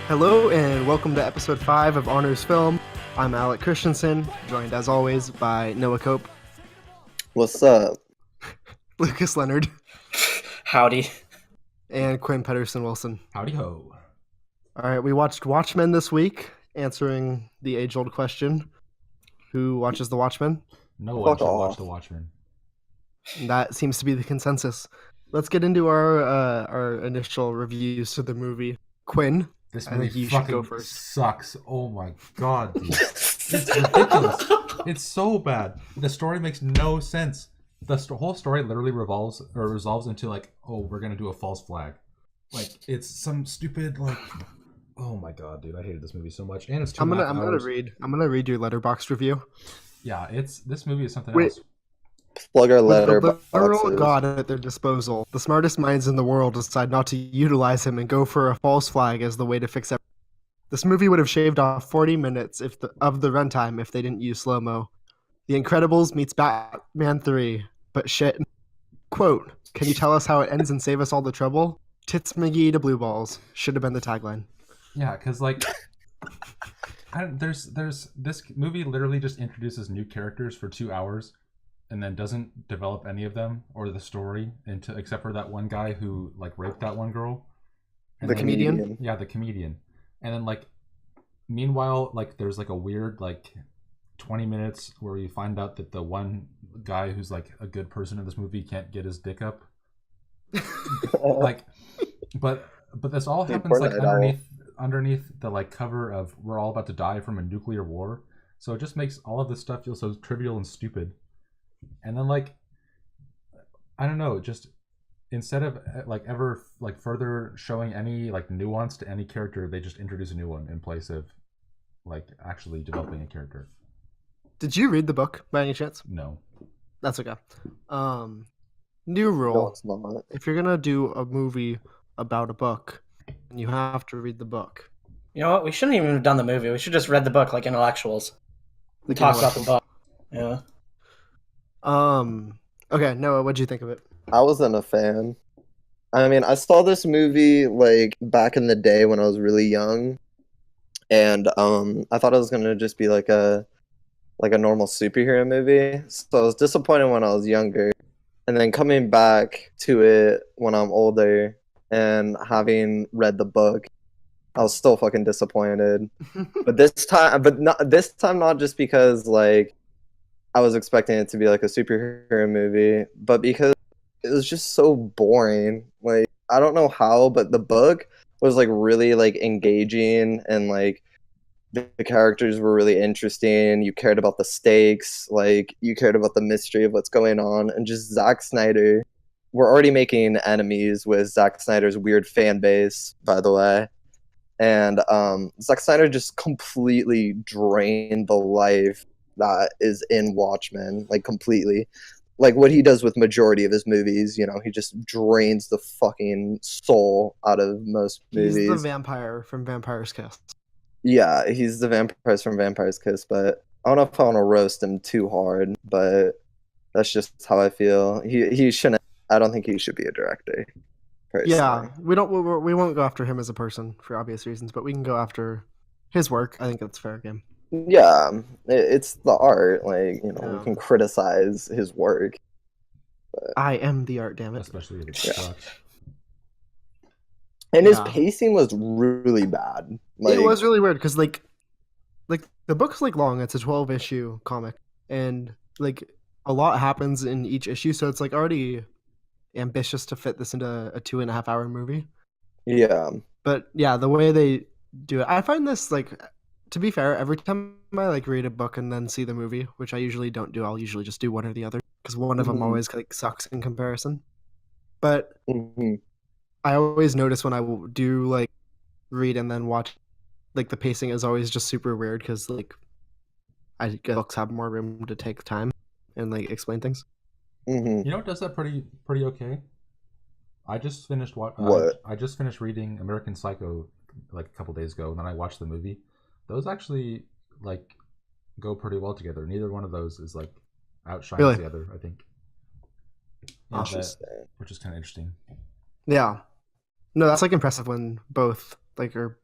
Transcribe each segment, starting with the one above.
Hello and welcome to episode 5 of Honors Film. I'm Alec Christensen, joined as always by Noah Cope, What's up? Lucas Leonard, Howdy. and Quinn Pedersen Wilson. Howdy ho. All right, we watched Watchmen this week, answering the age-old question, who watches The Watchmen? No one Fuck should off. watch The Watchmen. And that seems to be the consensus. Let's get into our initial reviews to the movie. Quinn, This I think movie you should go fucking first. sucks. Oh my god, dude. It's ridiculous. It's so bad. The story makes no sense. The whole story literally resolves into like, oh, we're gonna do a false flag. Like, it's some stupid like. Oh my god, dude! I hated this movie so much, and it's 2.5 hours. I'm gonna read your Letterboxd review. Yeah, this movie is something Wait. else. Plug our With letter the literal boxes. god at their disposal, the smartest minds in the world decide not to utilize him and go for a false flag as the way to fix everything. This movie would have shaved off 40 minutes of the runtime if they didn't use slow-mo. The Incredibles meets Batman 3, but shit. Quote, can you tell us how it ends and save us all the trouble? Tits McGee to blue balls. Should have been the tagline. Yeah, because like, there's this movie literally just introduces new characters for 2 hours, and then doesn't develop any of them or the story except for that one guy who like raped that one girl. And The then- comedian? Yeah, the comedian. And then like, meanwhile, like there's like a weird like 20 minutes where you find out that the one guy who's like a good person in this movie can't get his dick up. Like, but this all The happens like important underneath the like cover of we're all about to die from a nuclear war. So it just makes all of this stuff feel so trivial and stupid. And then like, I don't know, just instead of like ever like further showing any like nuance to any character, they just introduce a new one in place of like actually developing a character. Did you read the book by any chance? No. That's okay. New No, rule. it's not. If you're gonna do a movie about a book, you have to read the book. You know what? We shouldn't even have done the movie. We should just read the book like intellectuals. We Like talk about the intellectuals. book. Yeah. Okay, Noah, what'd you think of it? I wasn't a fan. I mean, I saw this movie like back in the day when I was really young, and I thought it was gonna just be like a normal superhero movie. So I was disappointed when I was younger, and then coming back to it when I'm older and having read the book, I was still fucking disappointed. But this time, not just because like I was expecting it to be like a superhero movie, but because it was just so boring. Like, I don't know how, but the book was like really like engaging, and like the characters were really interesting. You cared about the stakes, like you cared about the mystery of what's going on, and just Zack Snyder. We're already making enemies with Zack Snyder's weird fan base, by the way. And Zack Snyder just completely drained the life that is in Watchmen, like completely. Like what he does with majority of his movies, you know, he just drains the fucking soul out of most He's movies. the vampire from Vampire's Kiss. Yeah, he's the vampire from Vampire's Kiss, but I don't know if I want to roast him too hard, but that's just how I feel. He shouldn't. I don't think he should be a director. Personally. Yeah, we won't go after him as a person for obvious reasons, but we can go after his work. I think that's fair game. Yeah, it's the art. Like, you know, Yeah. we can criticize his work. I am the art, damn it. Especially if it Yeah. sucks. And his Yeah. pacing was really bad. Like, It was really weird because like the book's like long. It's a 12-issue comic, and like a lot happens in each issue, so it's like already ambitious to fit this into a 2.5 hour movie. yeah. But yeah, the way they do it, I find this like, to be fair, every time I like read a book and then see the movie, which I usually don't do, I'll usually just do one or the other because one of them Mhm. always like sucks in comparison. But Mhm. I always notice when I will do like read and then watch, like the pacing is always just super weird because like I guess books have more room to take time and like explain things. Mhm. You know what does that pretty okay? I just finished What? I just finished reading American Psycho like a couple days ago, and then I watched the movie. Those actually like go pretty well together. Neither one of those is like outshines Really? the other, I think. Oh. Interesting. Which is kind of interesting. Yeah. No, that's like impressive when both like are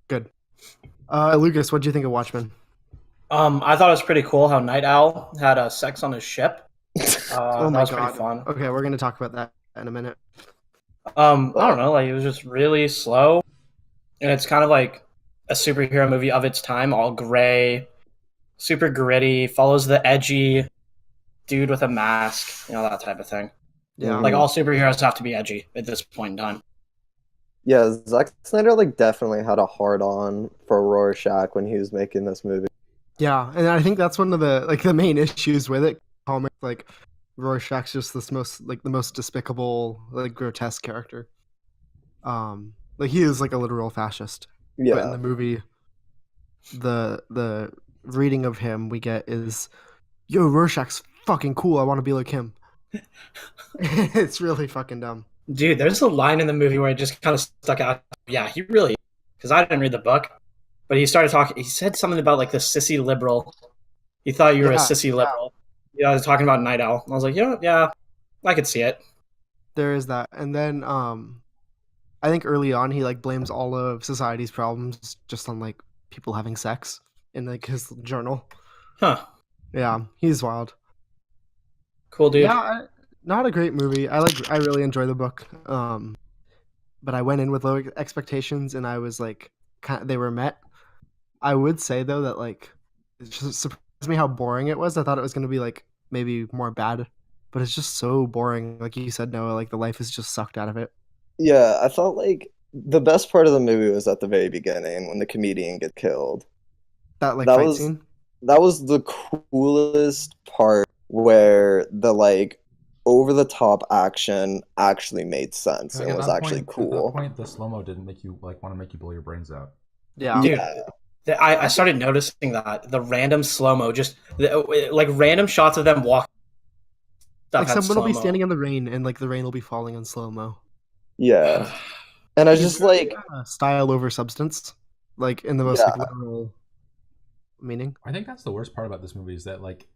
Good. Lucas, what do you think of Watchmen? I thought it was pretty cool how Night Owl had sex on his ship. Oh That my was pretty god. fun. Okay, we're gonna talk about that in a minute. I don't know, like it was just really slow, and it's kind of like a superhero movie of its time, all gray, super gritty, follows the edgy dude with a mask, that type of thing. Yeah. Like all superheroes have to be edgy at this point in time. Yeah, Zack Snyder like definitely had a hard on for Rorschach when he was making this movie. Yeah, and I think that's one of the main issues with it. Comics like Rorschach's just the most despicable, like grotesque character. Like he is like a literal fascist. But in Yeah. the movie, the reading of him we get is, "Yo, Rorschach's fucking cool. I want to be like him." It's really fucking dumb. Dude, there's a line in the movie where it just kind of stuck out. Yeah, he really, because I didn't read the book, but he started talking. He said something about like the sissy liberal. He thought you were a Yeah, sissy liberal. Yeah, I was talking about Night Owl. I was like, yeah, I could see it. There is that, and then I think early on he like blames all of society's problems just on like people having sex in like his journal. Huh. Yeah, he's wild. Cool, dude. Yeah, not a great movie. I really enjoy the book. But I went in with low expectations, and I was like, they were met. I would say though that like it just surprised me how boring it was. I thought it was going to be like maybe more bad, but it's just so boring. Like you said, Noah, like the life is just sucked out of it. Yeah, I felt like the best part of the movie was at the very beginning when the comedian gets killed. That like That fight was scene. that was the coolest part where the like over the top action actually made sense Like and at was that actually point, cool. the slow mo didn't make you like want to make you blow your brains out. Yeah. Dude, Yeah. I started noticing that the random slow mo, just like random shots of them walking. Like someone will be standing in the rain, and like the rain will be falling in slow mo. Yeah. And I just like Style over substance, like in the most Yeah. like literal meaning. I think that's the worst part about this movie is that like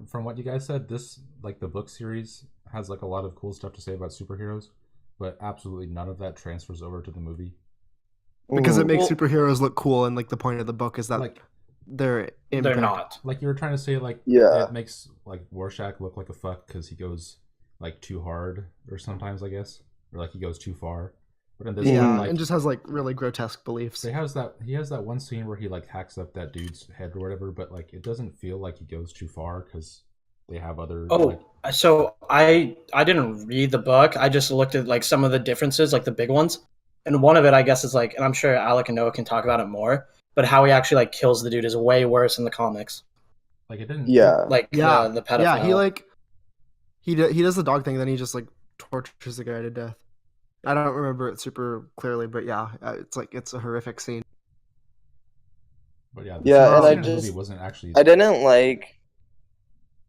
from what you guys said, this like the book series has like a lot of cool stuff to say about superheroes, but absolutely none of that transfers over to the movie. Because it mm, makes Well- superheroes look cool, and like the point of the book is that Like they're They're imperfect. not. like you were trying to say, like Yeah. it makes like Rorschach look like a fuck because he goes like too hard, or sometimes I guess, or like he goes too far. But in this Yeah, one, like and just has like really grotesque beliefs. he has that one scene where he like hacks up that dude's head or whatever, but like it doesn't feel like he goes too far because they have other like So I didn't read the book. I just looked at like some of the differences, like the big ones. And one of it, I guess, is like, and I'm sure Alec and Noah can talk about it more, but how he actually like kills the dude is way worse in the comics. it didn't. yeah. Like Yeah, the pedophile. yeah, he like he does the dog thing, then he just like tortures the guy to death. I don't remember it super clearly, but yeah, it's a horrific scene. But yeah, Yeah, and I scene in the movie just- wasn't actually. I didn't like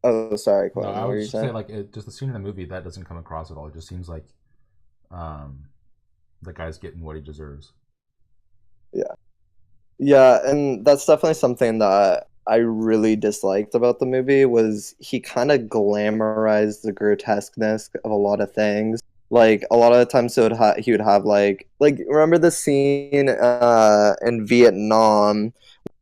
Oh, sorry, No, Quentin. I What were was you just say saying? like just the scene in the movie that doesn't come across at all. It just seems like, the guy's getting what he deserves. Yeah, and that's definitely something that I really disliked about the movie was he kind of glamorized the grotesqueness of a lot of things. Like a lot of the times he would have like remember the scene in Vietnam,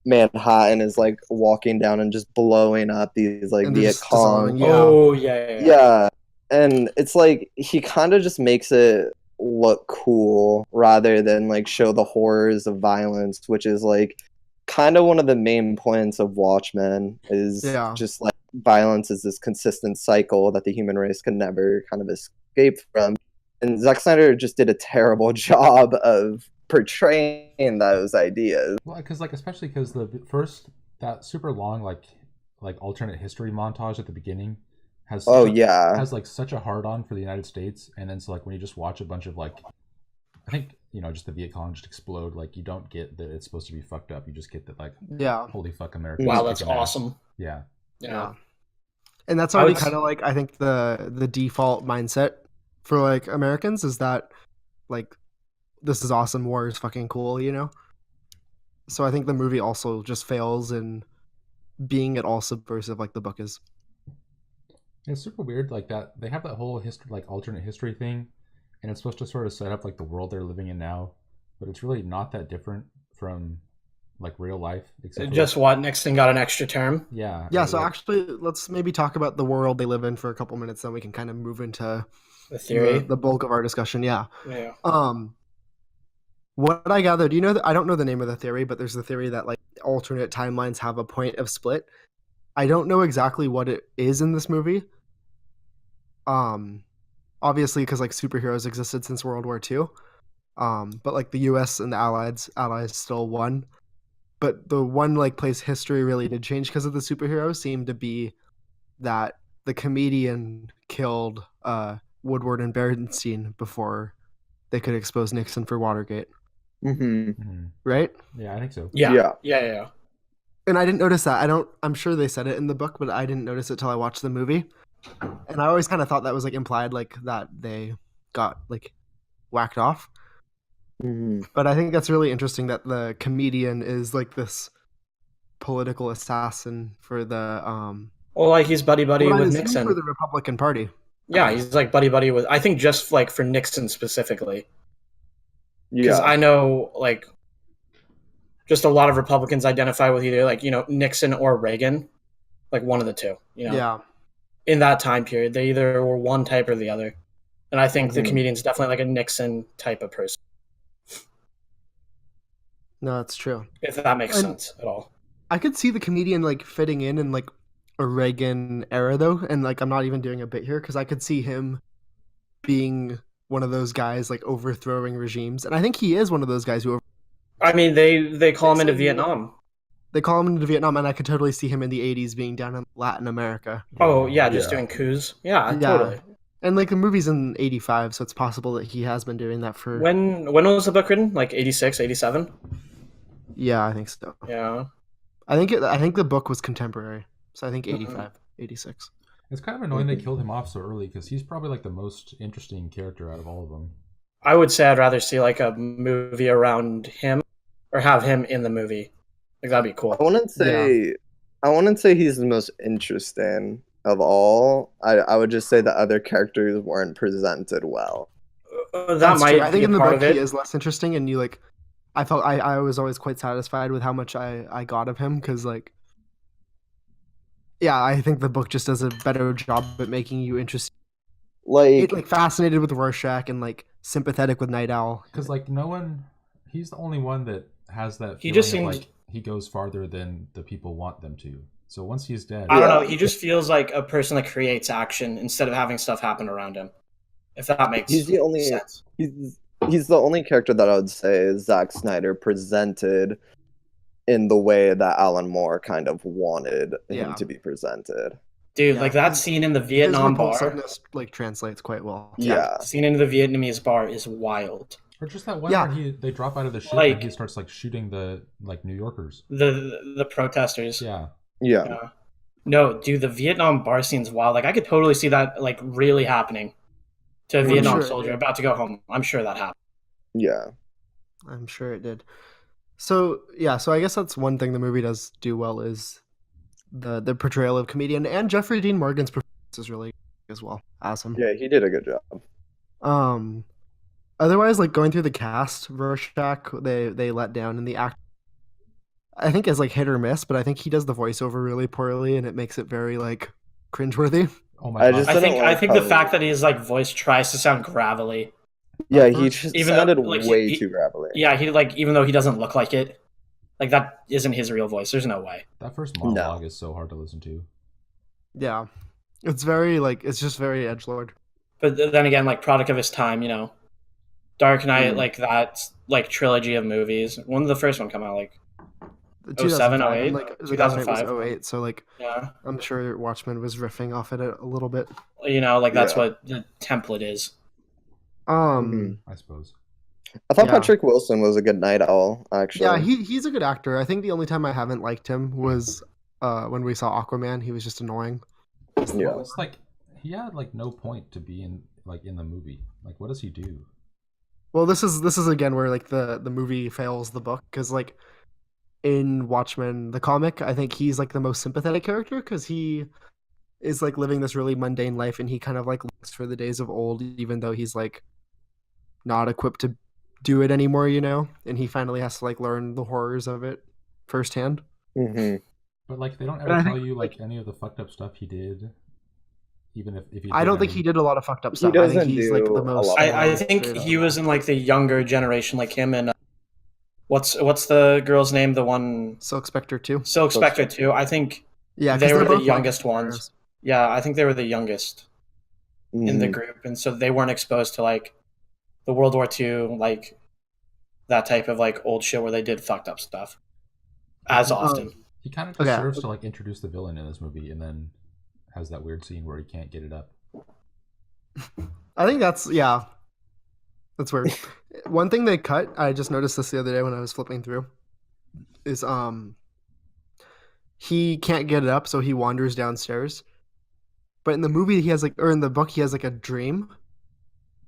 Manhattan is like walking down and just blowing up these like And they're Viet just dissolving, Cong. yeah. Oh yeah. Yeah, and it's like he kind of just makes it look cool rather than like show the horrors of violence, which is like kind of one of the main points of Watchmen is Yeah. just like violence is this consistent cycle that the human race can never kind of escape from. And Zack Snyder just did a terrible job of portraying those ideas. Well, because like especially because the first that super long like alternate history montage at the beginning has Oh such a- yeah. has like such a hard on for the United States, and then so like when you just watch a bunch of like, I think just the Viet Cong just explode, like you don't get that it's supposed to be fucked up. You just get that like Yeah. holy fuck America. Wow, that's awesome. Yeah. Yeah. And that's I already would kind of like I think the default mindset for like Americans is that like this is awesome, war is fucking cool, So I think the movie also just fails in being at all subversive like the book is. It's super weird like that they have that whole history like alternate history thing, and it's supposed to sort of set up like the world they're living in now, but it's really not that different from like real life. Except for, Just what Nixon got an extra term. yeah. Yeah, or, so like, actually, let's maybe talk about the world they live in for a couple minutes, then we can kind of move into The theory. the bulk of our discussion. Yeah. Yeah. What I gathered, you know, I don't know the name of the theory, but there's the theory that like alternate timelines have a point of split. I don't know exactly what it is in this movie. Obviously, because like superheroes existed since World War II. But like the U.S. and the allies still won. But the one like place history really did change because of the superheroes seemed to be that the comedian killed Woodward and Berenstein before they could expose Nixon for Watergate, Mm-hmm. right? Yeah, I think so. Yeah. And I didn't notice that. I'm sure they said it in the book, but I didn't notice it till I watched the movie. And I always kind of thought that was like implied, like that they got like whacked off. Mm-hmm. But I think that's really interesting that the comedian is like this political assassin for the Well, like he's buddy what I with assume Nixon. for the Republican Party. Yeah, he's like buddy with. I think just like for Nixon specifically, because Yeah. I know like just a lot of Republicans identify with either like Nixon or Reagan, like one of the two. Yeah. In that time period, they either were one type or the other, and I think the Mhm. comedian's definitely like a Nixon type of person, No, that's true. if that makes And- sense at all. I could see the comedian like fitting in like a Reagan era though, and like I'm not even doing a bit here because I could see him being one of those guys like overthrowing regimes, and I think he is one of those guys who I mean, they call him into Nixon- Vietnam. they call him into Vietnam, and I could totally see him in the '80s being down in Latin America. Oh yeah, just Yeah. doing coups. Yeah, Yeah. totally. And like the movie's in '85, so it's possible that he has been doing that for. When was the book written? Like 86, 87? Yeah, I think so. Yeah. I think the book was contemporary, so I think Mhm. 85, 86. It's kind of annoying they killed him off so early because he's probably like the most interesting character out of all of them. I would say I'd rather see like a movie around him, or have him in the movie. Like that'd be cool. I wouldn't say he's the most interesting of all. I would just say the other characters weren't presented well. That That's might true. I think be in a the part book of it. he is less interesting, and you like. I was always quite satisfied with how much I got of him because like. Yeah, I think the book just does a better job at making you interested, like fascinated with Rorschach and like sympathetic with Night Owl. Because like he's the only one that has that. He just feeling of, seems- like he goes farther than the people want them to. So once he's dead, I don't Yeah. know. He just feels like a person that creates action instead of having stuff happen around him. If that makes He's the only- sense. he's the only character that I would say Zack Snyder presented in the way that Alan Moore kind of wanted Yeah. him to be presented. Dude, Yeah. like that scene in the His Vietnam bar. repulsiveness like translates quite well. Yeah. Scene in the Vietnamese bar is wild. or just that one Yeah. where they drop out of the ship Like- and he starts like shooting the like New Yorkers. The protesters. Yeah, Yeah. Yeah. No, dude, the Vietnam bar scene's wild. Like I could totally see that like really happening to a I'm Vietnam sure it soldier did. about to go home. I'm sure that happened. Yeah. I'm sure it did. So yeah, so I guess that's one thing the movie does do well is the portrayal of comedian, and Jeffrey Dean Morgan's performance is really good as well as him. Yeah, he did a good job. Otherwise, like going through the cast, Rorschach they let down in the act. I think is like hit or miss, but I think he does the voiceover really poorly, and it makes it very like cringeworthy. oh my I god, just- I didn't think like I think the how- fact that his like voice tries to sound gravelly. Yeah, he just Even sounded though, like, way he- too gravelly. Yeah, he like even though he doesn't look like it, like that isn't his real voice. There's no way. that first monologue is so hard to listen to. Yeah, it's very like it's just very edgelord. But then again, like product of his time, Dark Knight, Mm. like that like trilogy of movies. When did the first one come out? Like 2005, 07, 08? and, like the Dark Knight was 2005. 08, so like yeah, I'm sure Watchmen was riffing off it a little bit. like that's Yeah. what the template is. Mhm. I suppose. I thought Yeah. Patrick Wilson was a good night owl, actually. Yeah, he's a good actor. I think the only time I haven't liked him was when we saw Aquaman. He was just annoying. Yeah. It's like he had like no point to be in the movie. Like, what does he do? Well, this is again where like the movie fails the book because like in Watchmen the comic, I think he's like the most sympathetic character because he is like living this really mundane life and he kind of like looks for the days of old even though he's like not equipped to do it anymore, and he finally has to like learn the horrors of it firsthand. Hmm. But like they don't But I ever think, tell you like any of the fucked up stuff he did, even if he I did don't think any. he did a lot of fucked up He stuff. I think doesn't he's like do the a most. lot. I think straight he up. was in like the younger generation, like him and what's the girl's name? The one Silk Spectre too. Silk Silk Spectre too. I think Yeah, they because were they're the both youngest like ones. Yeah, I think they were the youngest in the group, and so they weren't exposed to like the World War II, like that type of like old shit where they did fucked up stuff as often. He kind of just Okay. serves to like introduce the villain in this movie, and then has that weird scene where he can't get it up. I think that's weird. One thing they cut, I just noticed this the other day when I was flipping through, is he can't get it up, so he wanders downstairs. But in the movie, he has like, or in the book, he has like a dream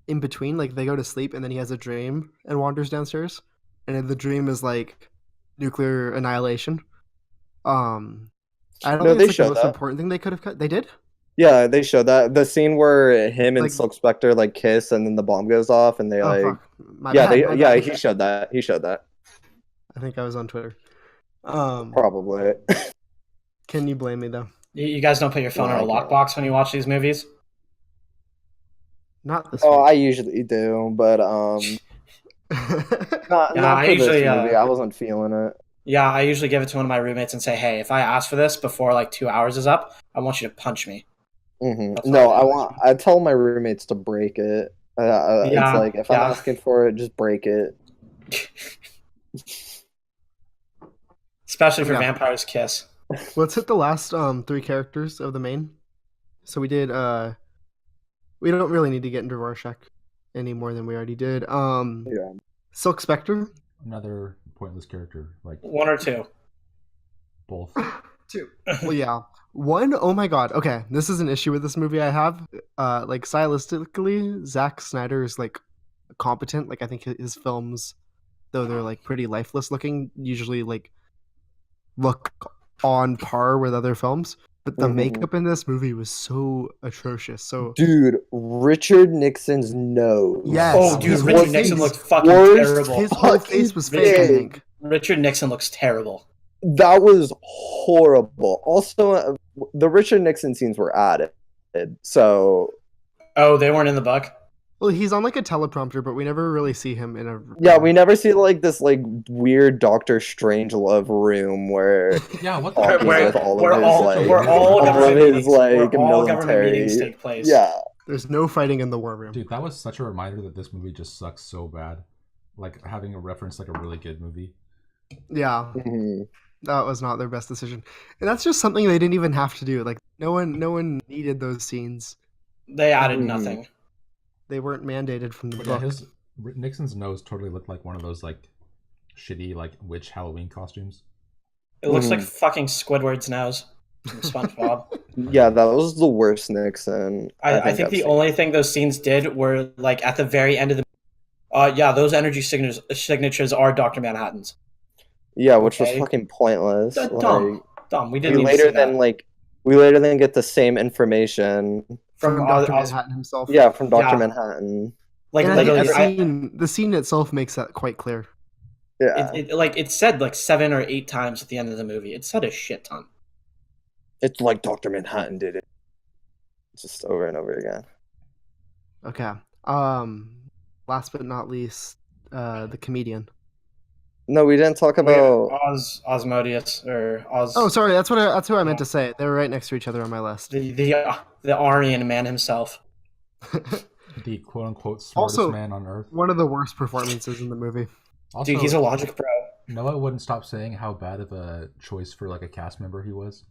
in between. Like they go to sleep, and then he has a dream and wanders downstairs. And the dream is like nuclear annihilation. I don't No, think they it's like the showed most that. important thing they could have cut. They did. Yeah, they showed that the scene where him and Like- Silk Spectre like kiss, and then the bomb goes off, and they Oh like, fuck! My yeah, bad, my yeah, bad. he showed that. He showed that. I think I was on Twitter. Probably. Can you blame me though? You guys don't put your phone No, in a I can't. lockbox when you watch these movies? Not this. Oh, week. I usually do, but not Yeah, not I for usually, this movie. I wasn't feeling it. Yeah, I usually give it to one of my roommates and say, "Hey, if I ask for this before like 2 hours is up, I want you to punch me." That's No, all I tell my roommates to break it. It's Yeah, like if I'm yeah. asking for it, just break it. Especially for Yeah. Vampire's Kiss. Let's hit the last 3 characters of the main. So we did we don't really need to get into Rorschach any more than we already did. Yeah. Silk Spectre. Another pointless character, like One or two. both. 2. Well, yeah. 1, oh my god. Okay, this is an issue with this movie I have. Like stylistically, Zack Snyder is like competent. Like I think his films, though they're like pretty lifeless looking, usually like look on par with other films. But the Mhm. makeup in this movie was so atrocious. So Dude, Richard Nixon's nose. Yes. Oh, dude, his Richard whole Nixon face- looked fucking worst terrible. his whole fucking face was fake, I thing. think. Richard Nixon looks terrible. That was horrible. Also, the Richard Nixon scenes were added, so Oh, they weren't in the book? Well, he's on like a teleprompter, but we never really see him in a. yeah, we never see like this like weird Doctor Strangelove room where Yeah, what the talking Where- with all where of his all- like where all all government of his meetings- like where all government military meetings take place. Yeah, There's no fighting in the war room. dude? That was such a reminder that this movie just sucks so bad. Like having a reference like a really good movie. Yeah, Mhm. that was not their best decision, and that's just something they didn't even have to do. Like no one needed those scenes. They added Mhm. nothing. They weren't mandated from the But yeah, book. Nixon's nose totally looked like one of those like shitty like witch Halloween costumes. It looks like Mhm. fucking Squidward's nose from SpongeBob. Yeah, that was the worst Nixon. I think I've the seen. only thing those scenes did were like at the very end of the yeah, those energy signatures are Dr. Manhattan's. Yeah, which Okay. was fucking pointless. Dumb. Like, Dumb. We we didn't need to later see that. than like we later then get the same information. From Oz- Dr. Oz- Manhattan himself. Yeah, from Dr. Yeah. Manhattan. like and I think literally, the scene itself makes that quite clear. Yeah, it said like 7 or 8 times at the end of the movie. It said a shit ton. it's like Dr. Manhattan did it, just over and over again. Okay. Last but not least, the comedian. No, we didn't talk about. Osmodeus or Oz. Oh, sorry. That's who I meant to say. They were right next to each other on my list. The Aryan man himself. The quote unquote smartest Also- man on earth. One of the worst performances in the movie. Also, Dude, he's a logic bro. Noah wouldn't stop saying how bad of a choice for like a cast member he was,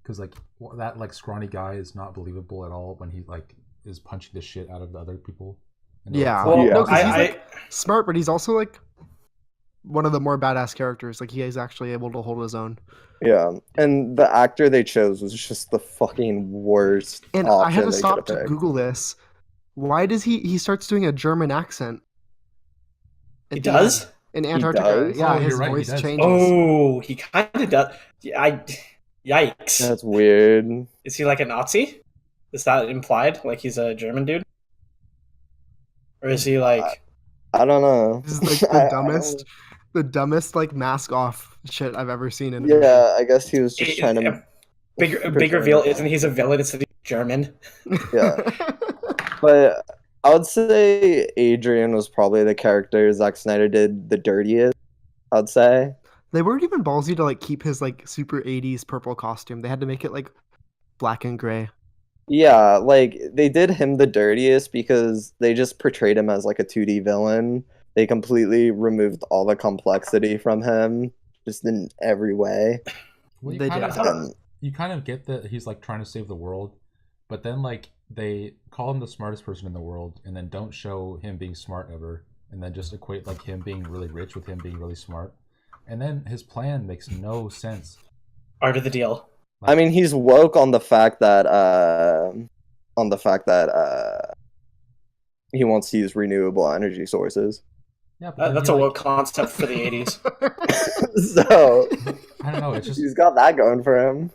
because like that like scrawny guy is not believable at all when he like is punching the shit out of the other people. And they're, Yeah. like, Well, Yeah. No, 'cause he's I, like smart, but he's also like one of the more badass characters. Like he is actually able to hold his own. Yeah, and the actor they chose was just the fucking worst. And I had option to they stop could've to picked. Google this. Why does he starts doing a German accent? he at the does? end in Antarctica? does? Yeah, Oh, his you're right, he voice does. changes. Oh, he kind of does. Yikes. That's weird. Is he like a Nazi? Is that implied? Like he's a German dude? Or is he like... I don't know. This is like the dumbest like mask off shit I've ever seen in a movie. Yeah, I guess he was just trying to. Big reveal isn't he's a villain, it's German. Yeah. But I would say Adrian was probably the character Zack Snyder did the dirtiest, I'd say. They weren't even ballsy to like keep his like super 80s purple costume. They had to make it like black and gray. Yeah, like they did him the dirtiest because they just portrayed him as like a 2D villain. They completely removed all the complexity from him, just in every way. Well, They did. you kind of get that he's like trying to save the world, but then like they call him the smartest person in the world, and then don't show him being smart ever, and then just equate like him being really rich with him being really smart, and then his plan makes no sense. Art of the deal. I mean, he's woke on the fact that he wants to use renewable energy sources. Yeah, but That's a woke concept for the 80s. So I don't know. It's just he's got that going for him.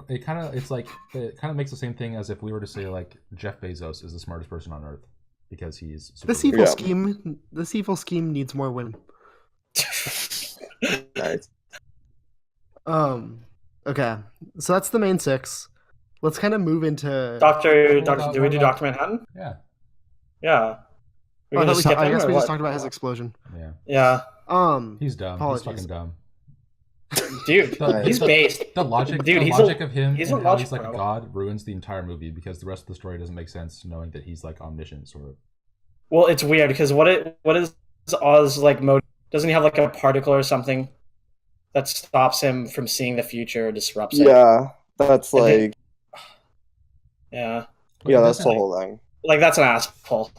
it kind of makes the same thing as if we were to say like Jeff Bezos is the smartest person on earth because he's super This rich. evil scheme needs more women. Nice. Okay, so that's the main six. Let's kind of move into Do we do Dr. Manhattan? Yeah. Yeah. We I can thought just skip I him, guess or we what? just talked about his explosion. Yeah. Yeah. He's dumb. Apologies. He's fucking dumb. Dude, he's based. The logic, Dude, the logic of him he's and a how logic he's like bro. God ruins the entire movie because the rest of the story doesn't make sense knowing that he's like omniscient, sort of. Well, it's weird because what is Oz like mode? Doesn't he have like a particle or something that stops him from seeing the future or disrupts it? Yeah, that's And then- like Yeah. But yeah, it that's the doesn't, whole thing. Like that's an asshole.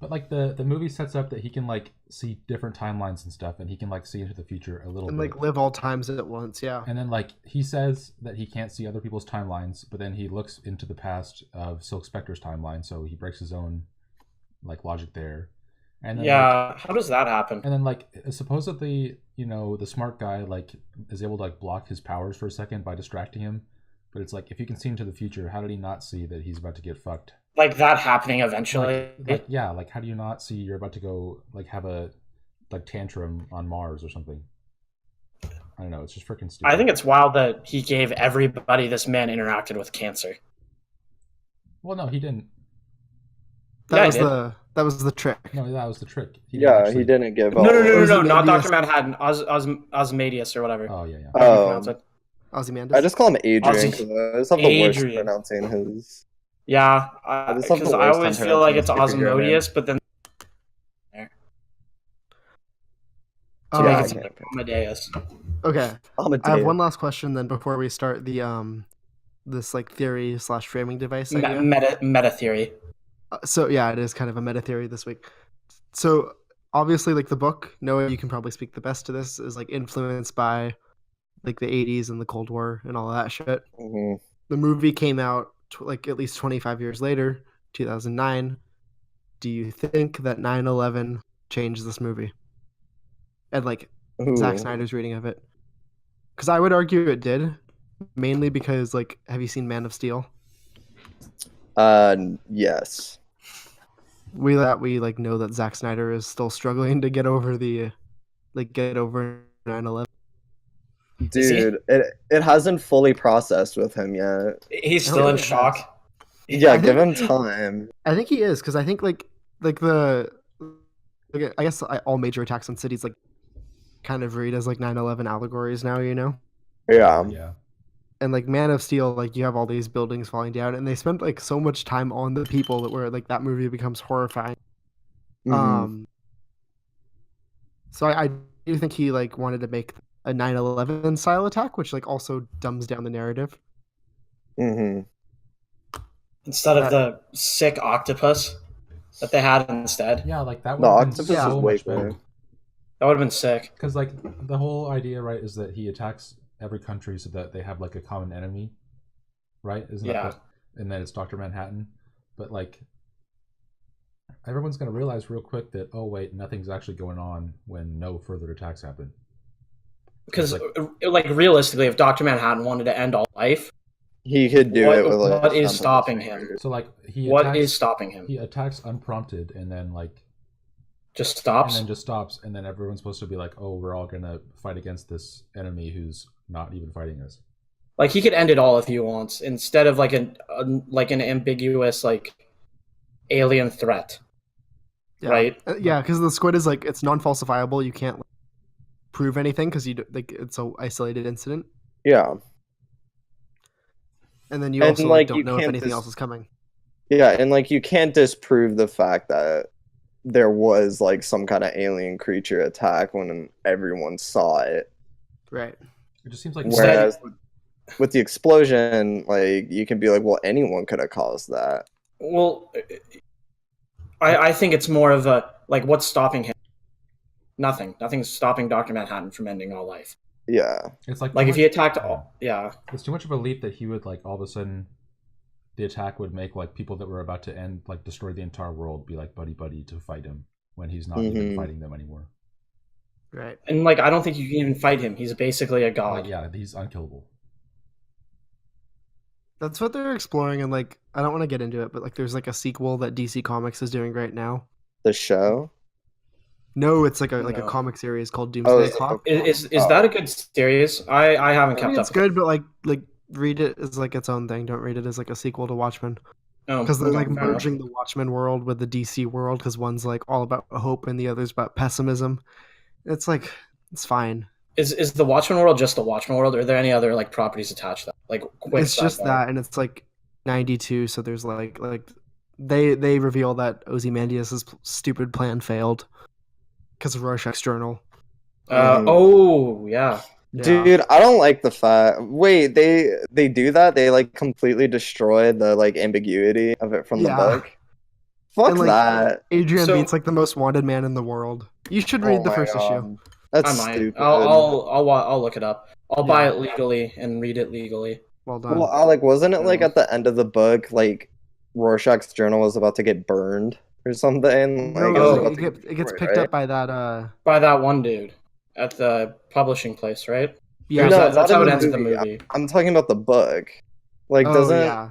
But like the movie sets up that he can like see different timelines and stuff, and he can like see into the future a little And bit. like live all times at once, yeah. And then like he says that he can't see other people's timelines, but then he looks into the past of Silk Spectre's timeline, so he breaks his own like logic there. And then, Yeah. How does that happen? and then like supposedly, the smart guy like is able to like block his powers for a second by distracting him. But it's like if you can see into the future, how did he not see that he's about to get fucked? Like that happening eventually. Like how do you not see you're about to go like have a like tantrum on Mars or something? I don't know. It's just freaking stupid. I think it's wild that he gave everybody this man interacted with cancer. Well, no, he didn't. That was the trick. No, that was the trick. He didn't give. No, not Ozymandias. Dr. Manhattan. Osmodeus or whatever. Oh yeah. However you pronounce it. Ozymandias. I just call him Adrian because I just have the worst Adrian. pronouncing his. Yeah, just have the because I worst always time feel like it's pronouncing his Osmodeus, but then to Yeah, make I it sound like Amadeus. Okay. I have Amadeus. one last question then before we start the this like theory / framing device idea. Meta theory. So yeah, it is kind of a meta theory this week. So obviously, like the book, Noah, you can probably speak the best to this, is like influenced by like the 80s and the Cold War and all of that shit. Mhm. The movie came out like at least 25 years later, 2009. Do you think that 9/11 changed this movie? And like Ooh. Zack Snyder's reading of it? Because I would argue it did, mainly because like, have you seen Man of Steel? Yes. We like know that Zack Snyder is still struggling to get over 9/11. Dude, it hasn't fully processed with him yet. He's still in it has. shock. Yeah, I give him think- time. I think he is, because I think like I guess all major attacks on cities like kind of read as like 9/11 allegories now, Yeah. Yeah. And like Man of Steel, like you have all these buildings falling down, and they spent like so much time on the people that were like that movie becomes horrifying. Mhm. So I do think he like wanted to make a 9/11 style attack, which like also dumbs down the narrative. Mhm. Instead of the sick octopus that they had instead. Yeah, like that The would have been octopus is so way much better. better. That would have been sick. Because like the whole idea, right, is that he attacks every country so that they have like a common enemy, right? Isn't Yeah. that? And then it's Dr. Manhattan, but like everyone's gonna realize real quick that wait, nothing's actually going on when no further attacks happen. Because like realistically, if Dr. Manhattan wanted to end all life, He could do What- it with like. what a is snap of stopping his him? fingers. So like he what attacks, is stopping him? he attacks unprompted, and then like Just and stops. then just stops, and then everyone's supposed to be like, oh, we're all gonna fight against this enemy who's not even fighting us. Like he could end it all if he wants, instead of like an ambiguous like alien threat, Yeah. right? Yeah, because the squid is like it's non-falsifiable. You can't like, prove anything because like it's a isolated incident, Yeah. and then you And, also like, don't you know if can't anything else is coming. Yeah, and like you can't disprove the fact that there was like some kind of alien creature attack when everyone saw it. Right. It just seems like Whereas with the explosion, like you can be like, well, anyone could have caused that. Well, I think it's more of a like what's stopping him? Nothing. Nothing's stopping Dr. Manhattan from ending all life. Yeah. it's like Like too if he much- attacked all, yeah. it's too much of a leap that he would like all of a sudden the attack would make like people that were about to end like destroy the entire world be like buddy to fight him when he's not even Mhm. fighting them anymore. Right. And like I don't think you can even fight him. He's basically a god. Like, yeah, he's unkillable. That's what they're exploring, and like I don't want to get into it, but like there's like a sequel that DC Comics is doing right now. The show. No, it's like a No. comic series called Oh, Doomsday is it Clock. Is Oh. that a good series? I haven't I kept mean, up. it's good, but like read it as like its own thing. Don't read it as like a sequel to Watchmen, Oh, because they're like fair enough. merging the Watchmen world with the DC world, because one's like all about hope and the other's about pessimism. It's like it's fine. Is the Watchmen world just the Watchmen world, or are there any other like properties attached to that? Like quick It's just sidebar. that, and it's like 92, so there's like they reveal that Ozymandias' stupid plan failed because of Rorschach's journal. Mhm. Oh yeah. Dude, I don't like the fact. Wait, they do that? They like completely destroy the like ambiguity of it from the Yeah. book. Fuck And, like, that. Adrian So- Beat's like the most wanted man in the world. You should Oh read the my first issue. God. That's I might. stupid. I'll look it up. I'll buy Yeah. it legally and read it legally. Well done. Well, Alec, wasn't it like No. at the end of the book, like Rorschach's journal was about to get burned or something? No, Like, it was Oh. about it, to it gets destroyed, picked right? up by that. By that one dude at the publishing place, right? Yeah, Or is No, that's not how in it the ends in the movie. movie. I'm talking about the book. Like, oh doesn't yeah.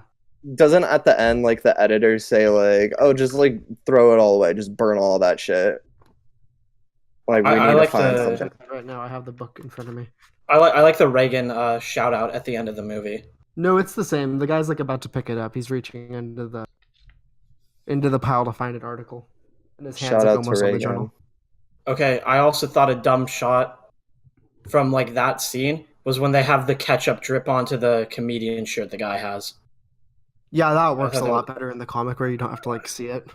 at the end like the editors say like, oh, just like throw it all away, just burn all that shit. Like we I need like to find the- something. Right now, I have the book in front of me. I like the Reagan shout out at the end of the movie. No, it's the same. The guy's like about to pick it up. He's reaching into the pile to find an article, and his hands Shout like out to almost on the Reagan. journal. Okay, I also thought a dumb shot from like that scene was when they have the ketchup drip onto the comedian shirt the guy has, Yeah, that works thought a that lot better in the comic where you don't have to like see it.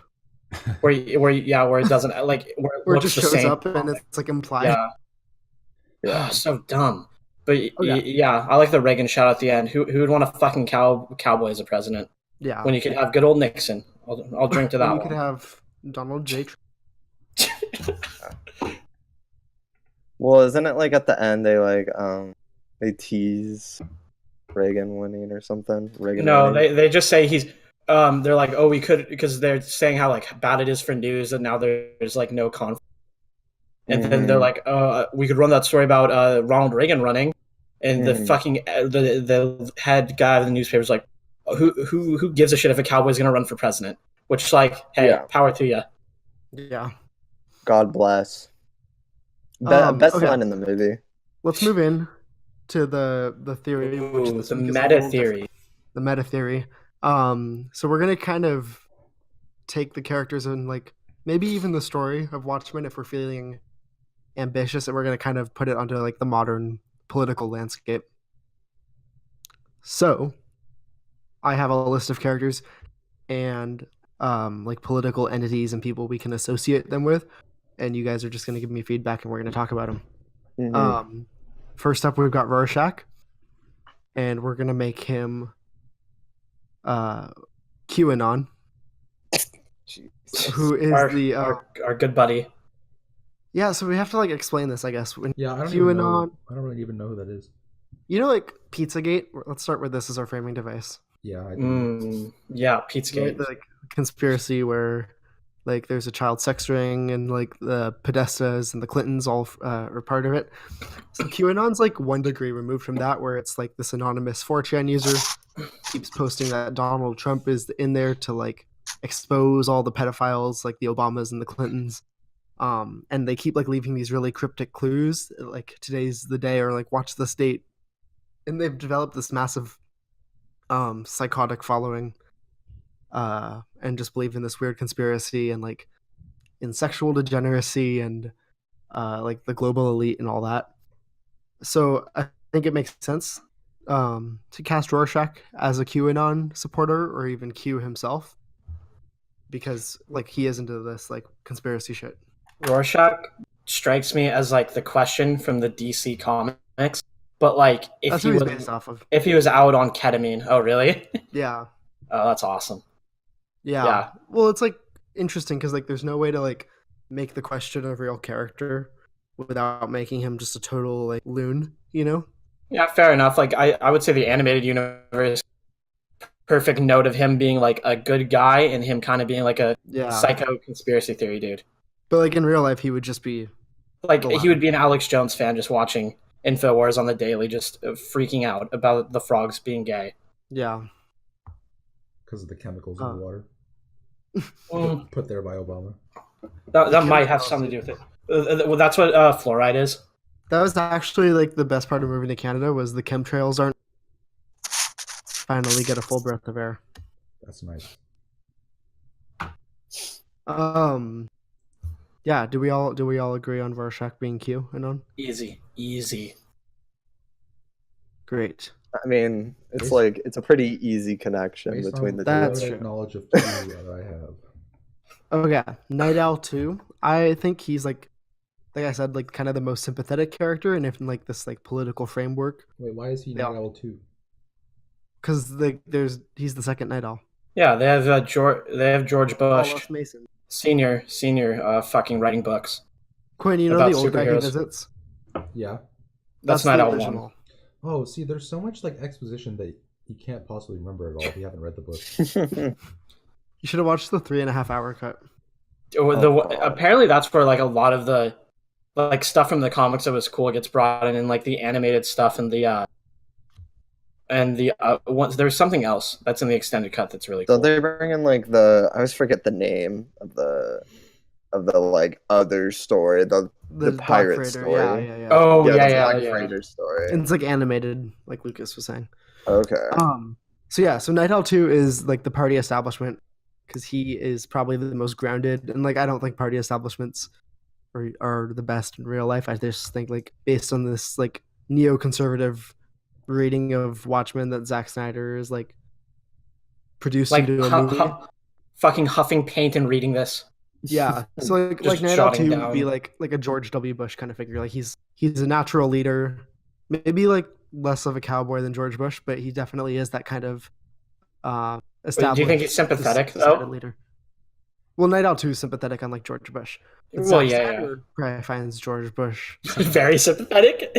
where it doesn't like where it Where it looks just the shows same. up and it's like implied. Yeah, Yeah. so dumb. But yeah. yeah, I like the Reagan shot at the end. Who would want a fucking cowboy as a president Yeah. when you could have good old Nixon? I'll drink to When that you one. could have Donald J. Well, isn't it like at the end they tease Reagan winning or something? Reagan No, winning? they just say he's. They're like, oh, we could, because they're saying how like bad it is for news, and now there's like no conflict. And then they're like, we could run that story about Ronald Reagan running, and the Mhm. fucking the head guy of the newspaper's like, who gives a shit if a cowboy's gonna run for president? Which like, hey, Yeah. power to you. Yeah. God bless. Best okay. line in the movie. Let's move in to the theory, which Ooh, this the week is a meta little theory. different. The meta theory. So we're gonna kind of take the characters and like maybe even the story of Watchmen if we're feeling ambitious, and we're gonna kind of put it onto like the modern political landscape. So I have a list of characters and like political entities and people we can associate them with, and you guys are just gonna give me feedback and we're gonna talk about them. Mhm. First up, we've got Rorschach, and we're gonna make him QAnon, Jesus. who is our good buddy. yeah. So we have to like explain this, I guess. When Yeah, I don't even know. QAnon, I don't really even know who that is. you know, like Pizzagate. Let's start with this as our framing device. Yeah, I do. Yeah, Pizzagate. Right? The, like conspiracy where like there's a child sex ring and like the Podestas and the Clintons all are part of it. So QAnon's like 1 degree removed from that, where it's like this anonymous 4chan user keeps posting that Donald Trump is in there to like expose all the pedophiles like the Obamas and the Clintons. And they keep like leaving these really cryptic clues, like today's the day or like watch this date, and they've developed this massive psychotic following, and just believe in this weird conspiracy and like in sexual degeneracy and like the global elite and all that. So I think it makes sense to cast Rorschach as a QAnon supporter or even Q himself, because like he is into this like conspiracy shit. Rorschach strikes me as like the Question from the DC comics, but like That's who he's based off of. if he was out on ketamine. Oh, really? Yeah. Oh, that's awesome. Yeah. Yeah. Well, it's like interesting because like there's no way to like make the Question a real character without making him just a total like loon, you know? Yeah, fair enough. Like I would say the animated universe, perfect note of him being like a good guy and him kind of being like a Yeah. psycho conspiracy theory dude. But like in real life, he would just be Like the he would be an Alex Jones fan just watching InfoWars on the daily, just freaking out about the frogs being gay. yeah. Because of the chemicals in the water Mm, put there by Obama. that might have something to do with it. Well, that's what fluoride is. That was actually like the best part of moving to Canada was the chemtrails aren't finally get a full breath of air. That's nice. Yeah, do we all agree on Rorschach being Q and on? Easy. Great. I mean, it's Based- like it's a pretty easy connection Based between on the That's two. true. knowledge of two that I have. Okay, Night Owl 2. I think he's like I said, like kind of the most sympathetic character, and if in like this like political framework, Wait, why is he Yeah. Night Owl 2? because he's the second Night Owl. Yeah, they have George Bush Wallace Mason. senior fucking writing books. Quinn, you know About the old guy who superheroes. visits? Yeah. That's the Night Owl original. 1. Oh, see, there's so much like exposition that you can't possibly remember at all if you haven't read the book. You should have watched the 3.5 hour cut. God. Apparently that's where like a lot of the like stuff from the comics that was cool gets brought in, and like the animated stuff and the once there's something else that's in the extended cut that's really cool. Don't they bring in like I always forget the name of the like other story, the Dark pirate Freighter, story. Yeah. Oh the yeah. Black Freighter story. And it's like animated, like Lucas was saying. Okay. So Night Owl 2 is like the party establishment because he is probably the most grounded, and like I don't think party establishments are the best in real life. I just think like based on this like neoconservative reading of Watchmen that Zack Snyder is like produced Like into a movie. fucking huffing paint and reading this. Yeah, so like Just Night Owl jotting 2 would be down. like a George W. Bush kind of figure. Like he's a natural leader, maybe like less of a cowboy than George Bush, but he definitely is that kind of established. Do you think he's sympathetic, decided though? leader. Well, Night Owl 2 is sympathetic, unlike George Bush. But Well, Zack yeah. Snyder probably finds George Bush. Very sympathetic.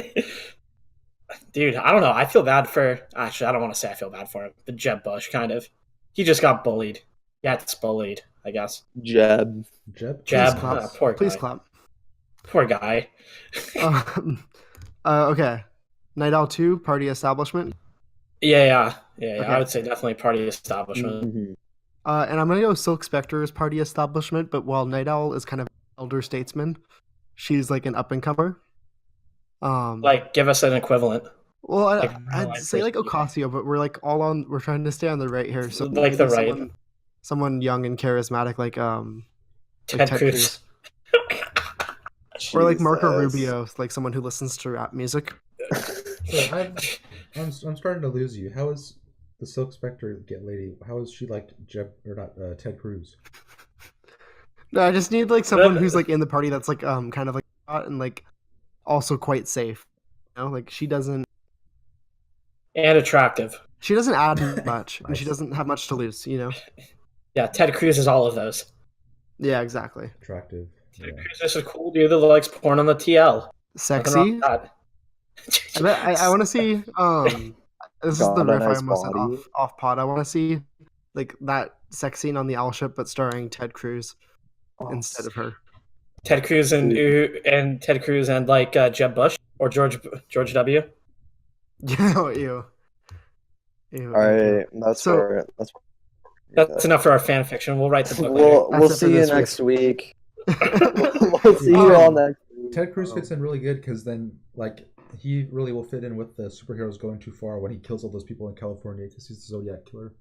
Dude, I don't know. I feel bad for. Actually, I don't want to say I feel bad for him. But Jeb Bush, kind of. He just got bullied. Yeah, it's bullied, I guess. Jeb. Jeb? Jeb. Please clap. Poor Please guy. clap. Poor guy. Okay. Night Owl 2, party establishment. Yeah. Okay. I would say definitely party establishment. Mhm. And I'm going to go Silk Spectre's party establishment, but while Night Owl is kind of elder statesman, she's like an up-and-comer. Like, give us an equivalent. Well, like, I'd real-life say like person. Ocasio, but we're like we're trying to stay on the right here. So Like the maybe right. someone young and charismatic like Ted Ted Cruz. or like Marco Jesus. Rubio, like someone who listens to rap music. So I'm starting to lose you. How is the Silk Spectre get lady? How is she like Jeb or not Ted Cruz? No, I just need like someone who's like in the party that's like kind of like hot and like also quite safe. You know, like she doesn't And attractive. add much, and Nice. she doesn't have much to lose. You know. Yeah, Ted Cruz is all of those. Yeah, exactly. Attractive. Ted Yeah. Cruz is a cool dude that likes porn on the TL. Nothing wrong Sexy. with that. I want to see. This is the God, a riff I nice almost said body. off pod. I want to see like that sex scene on the owl ship, but starring Ted Cruz instead of her. Ted Cruz and Ted Cruz and like Jeb Bush or George W. Yeah, ew. All right, that's So- that's That's enough for our fan fiction. We'll write the book later. We'll That's it for see you this week. next week. We'll see you all next week. Ted Cruz fits in really good because then, like, he really will fit in with the superheroes going too far when he kills all those people in California because he's the Zodiac killer.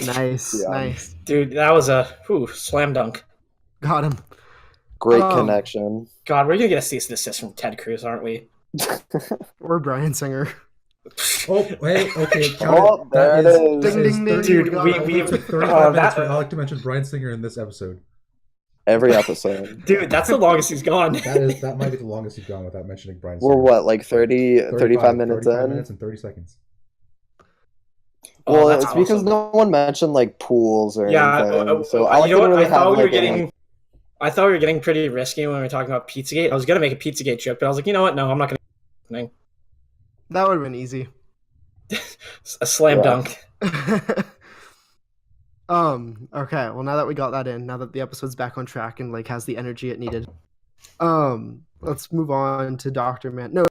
Nice, Yeah. nice. Dude, that was a slam dunk. Got him. Great Um, connection. God, we're gonna get a cease and desist from Ted Cruz, aren't we? Or Bryan Singer. Oh, hey, okay, count Oh, it. there That it is, is. Ding, ding, ding. Dude, got we- it. we- took 35 Oh, minutes that- for Alec to mention Bryan Singer in this episode. Every episode. Dude, that's the longest he's gone. That might be the longest you've gone without mentioning Bryan Singer. We're what, like 35 minutes 35 in? minutes and 30 seconds. Well, that's it's because awesome. no one mentioned like pools or Yeah, anything. So you know what? really I thought we were like, getting. I thought we were getting pretty risky when we were talking about Pizzagate. I was gonna make a Pizzagate joke, but I was like, you know what? No, I'm not gonna. That would have been easy. A slam Yeah. dunk. Okay, well now that we got that in, now that the episode's back on track and like has the energy it needed, let's move on to Dr. Man. No,